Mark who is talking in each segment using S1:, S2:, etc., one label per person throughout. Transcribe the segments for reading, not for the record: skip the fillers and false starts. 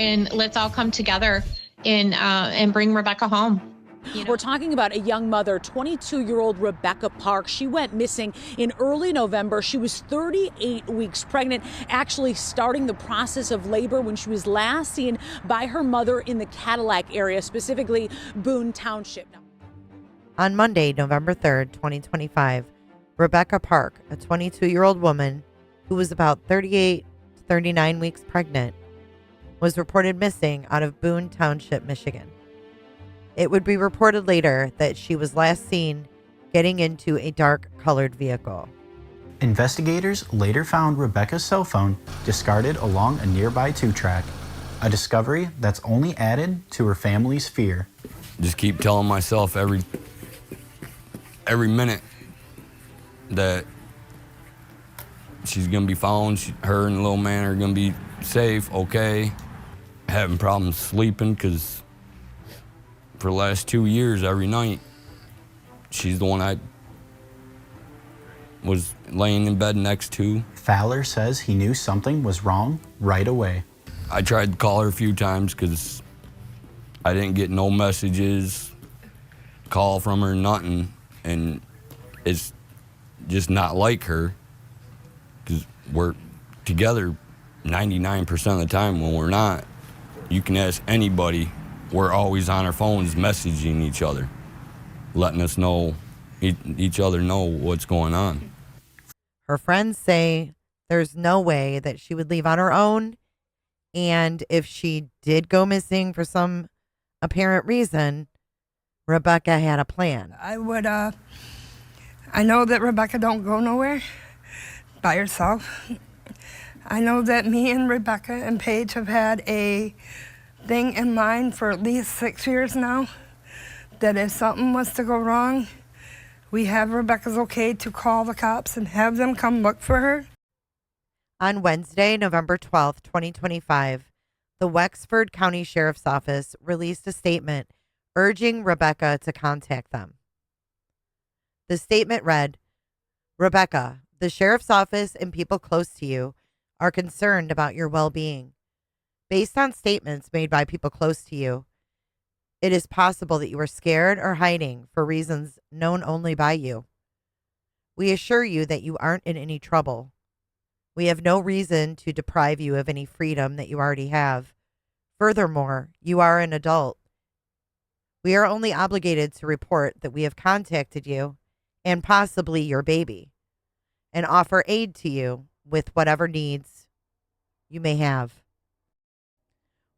S1: And let's all come together and bring Rebecca home. You know?
S2: We're talking about a young mother, 22-year-old Rebecca Park. She went missing in early November. She was 38 weeks pregnant, actually starting the process of labor when she was last seen by her mother in the Cadillac area, specifically Boone Township.
S3: On Monday, November 3rd, 2025, Rebecca Park, a 22-year-old woman who was about 38 to 39 weeks pregnant, was reported missing out of Boone Township, Michigan. It would be reported later that she was last seen getting into a dark-colored vehicle.
S4: Investigators later found Rebecca's cell phone discarded along a nearby two-track, a discovery that's only added to her family's fear.
S5: Just keep telling myself every minute that she's gonna be found. Her and the little man are gonna be safe, okay. Having problems sleeping because for the last 2 years, every night, she's the one I was laying in bed next to.
S4: Fowler says he knew something was wrong right away.
S5: I tried to call her a few times because I didn't get no messages, call from her, nothing. And it's just not like her because we're together 99% of the time. When we're not, you can ask anybody, we're always on our phones messaging each other, letting us know, each other know what's going on.
S3: Her friends say there's no way that she would leave on her own, and if she did go missing for some apparent reason, Rebecca had a plan.
S6: I know that Rebecca don't go nowhere by herself. I know that me and Rebecca and Paige have had a thing in mind for at least 6 years now, that if something was to go wrong, we have Rebecca's okay to call the cops and have them come look for her.
S3: On Wednesday, November 12th, 2025, the Wexford County Sheriff's Office released a statement urging Rebecca to contact them. The statement read, "Rebecca, the Sheriff's Office and people close to you are concerned about your well-being. Based on statements made by people close to you, it is possible that you are scared or hiding for reasons known only by you. We assure you that you aren't in any trouble. We have no reason to deprive you of any freedom that you already have. Furthermore, you are an adult. We are only obligated to report that we have contacted you and possibly your baby and offer aid to you with whatever needs you may have.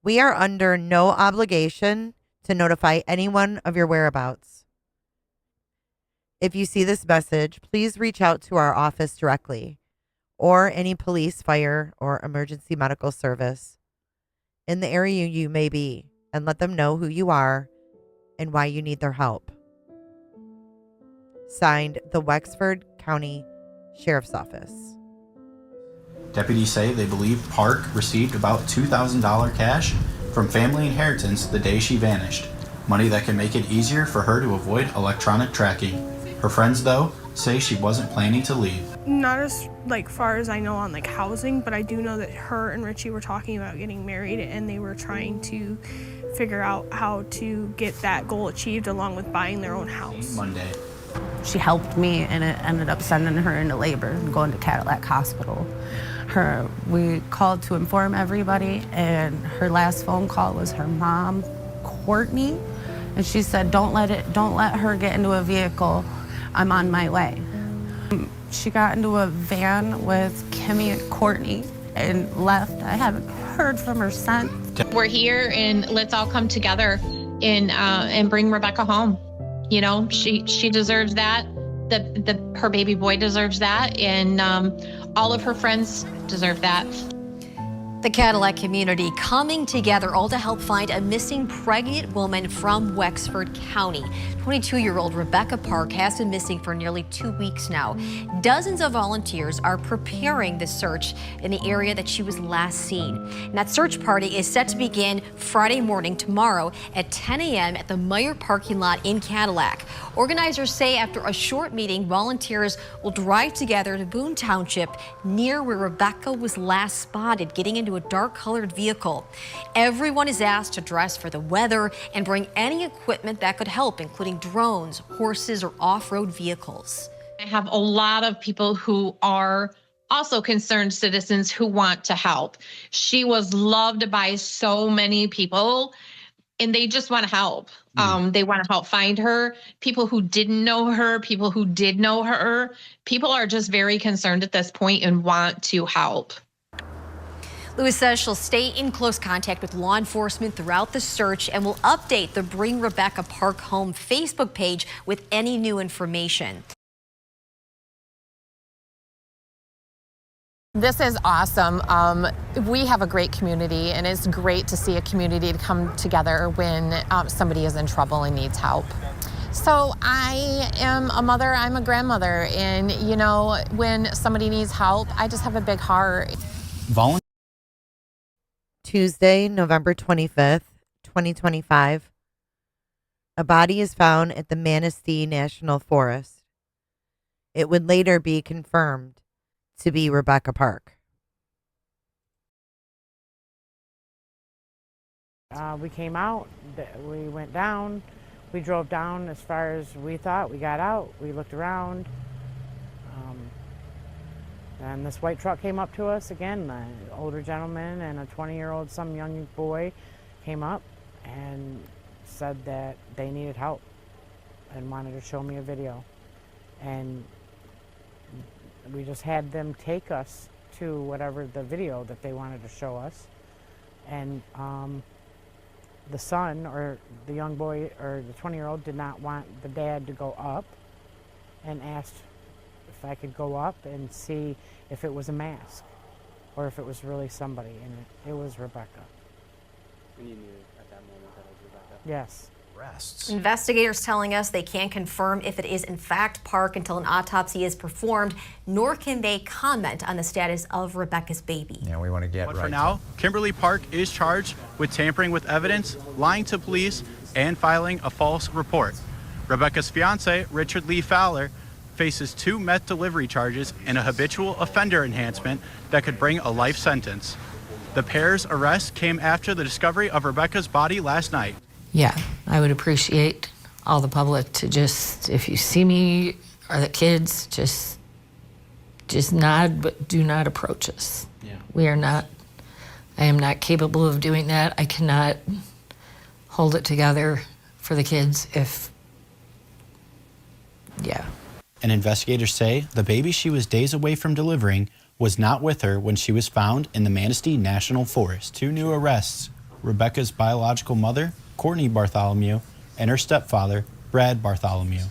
S3: We are under no obligation to notify anyone of your whereabouts. If you see this message, please reach out to our office directly or any police, fire, or emergency medical service in the area you may be and let them know who you are and why you need their help." Signed, the Wexford County Sheriff's Office.
S4: Deputies say they believe Park received about $2,000 cash from family inheritance the day she vanished, money that can make it easier for her to avoid electronic tracking. Her friends, though, say she wasn't planning to leave.
S7: Not as far as I know on housing, but I do know that her and Richie were talking about getting married, and they were trying to figure out how to get that goal achieved along with buying their own house.
S4: Monday.
S8: She helped me, and it ended up sending her into labor and going to Cadillac Hospital. We called to inform everybody, and her last phone call was her mom, Courtney, and she said, don't let her get into a vehicle. I'm on my way. She got into a van with Kimmy and Courtney and left. I haven't heard from her since.
S1: We're here, and let's all come together and bring Rebecca home. You know, she deserves that. Her baby boy deserves that, and all of her friends deserve that.
S9: The Cadillac community coming together all to help find a missing pregnant woman from Wexford County. 22-year-old Rebecca Park has been missing for nearly 2 weeks now. Dozens of volunteers are preparing the search in the area that she was last seen. And that search party is set to begin Friday morning tomorrow at 10 a.m. at the Meyer parking lot in Cadillac. Organizers say after a short meeting, volunteers will drive together to Boone Township near where Rebecca was last spotted getting into into a dark-colored vehicle. Everyone is asked to dress for the weather and bring any equipment that could help, including drones, horses, or off-road vehicles.
S1: I have a lot of people who are also concerned citizens who want to help. She was loved by so many people, and they just want to help. They want to help find her. People who didn't know her, people who did know her, people are just very concerned at this point and want to help.
S9: Lewis says she'll stay in close contact with law enforcement throughout the search and will update the Bring Rebecca Park Home Facebook page with any new information.
S10: This is awesome. We have a great community, and it's great to see a community to come together when somebody is in trouble and needs help. So I am a mother, I'm a grandmother, and you know, when somebody needs help, I just have a big heart.
S3: Tuesday, November 25th, 2025. A body is found at the Manistee National Forest. It would later be confirmed to be Rebecca Park.
S11: We came out, we went down, we drove down as far as we thought, we got out, we looked around, and this white truck came up to us again. An older gentleman and a 20-year-old, some young boy came up and said that they needed help and wanted to show me a video. And we just had them take us to whatever the video that they wanted to show us. And the son, or the young boy, or the 20-year-old did not want the dad to go up, and asked if I could go up and see if it was a mask or if it was really somebody, and it was Rebecca.
S12: And you knew at that moment that it was Rebecca?
S11: Yes.
S12: Arrests.
S9: Investigators telling us they can't confirm if it is in fact Park until an autopsy is performed, nor can they comment on the status of Rebecca's baby.
S13: Yeah, we want to get
S4: But
S13: right.
S4: for now, Kimberly Park is charged with tampering with evidence, lying to police, and filing a false report. Rebecca's fiance, Richard Lee Fowler, faces 2 meth delivery charges and a habitual offender enhancement that could bring a life sentence. The pair's arrest came after the discovery of Rebecca's body last night.
S14: Yeah, I would appreciate all the public to just, if you see me or the kids, just nod, but do not approach us.
S12: Yeah.
S14: I am not capable of doing that. I cannot hold it together for the kids
S4: And investigators say the baby she was days away from delivering was not with her when she was found in the Manistee National Forest. 2 new arrests: Rebecca's biological mother, Courtney Bartholomew, and her stepfather, Brad Bartholomew.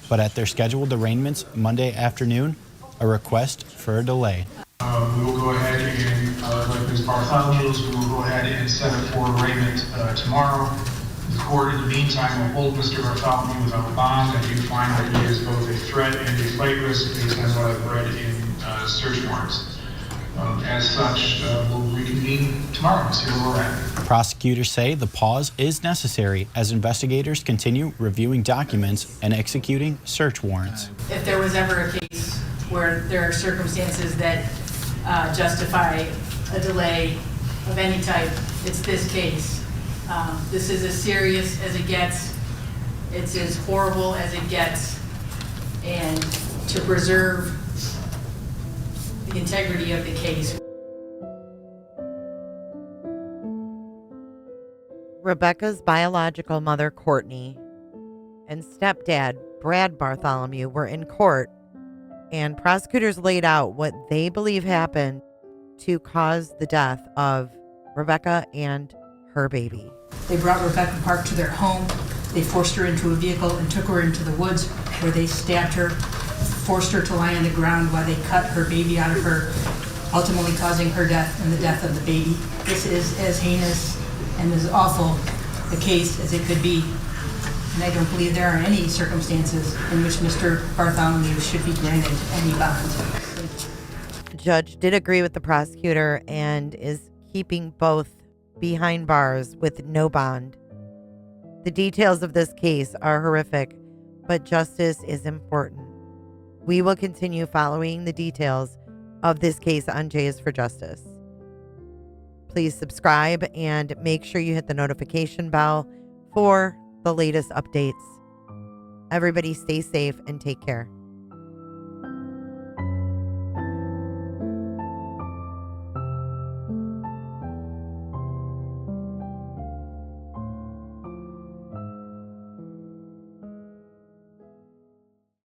S4: But at their scheduled arraignments Monday afternoon, a request for a delay.
S15: We will go ahead and, like Ms. Bartholomew's, we will go ahead and set it for arraignment tomorrow. The court, in the meantime, will hold Mr. Bartholomew without bond. I do find that he is both a threat and a flight risk based on what I've read in search warrants. As such, we'll reconvene tomorrow and see where we're at.
S4: Prosecutors say the pause is necessary as investigators continue reviewing documents and executing search warrants.
S16: If there was ever a case where there are circumstances that justify a delay of any type, it's this case. This is as serious as it gets. It's as horrible as it gets. And to preserve the integrity of the case.
S3: Rebecca's biological mother, Courtney, and stepdad, Brad Bartholomew, were in court, and prosecutors laid out what they believe happened to cause the death of Rebecca and her baby.
S16: They brought Rebecca Park to their home. They forced her into a vehicle and took her into the woods where they stabbed her, forced her to lie on the ground while they cut her baby out of her, ultimately causing her death and the death of the baby. This is as heinous and as awful a case as it could be. And I don't believe there are any circumstances in which Mr. Bartholomew should be granted any bond.
S3: The judge did agree with the prosecutor and is keeping both behind bars with no bond. The details of this case are horrific, but justice is important. We will continue following the details of this case on J is for Justice. Please subscribe and make sure you hit the notification bell for the latest updates. Everybody stay safe and take care.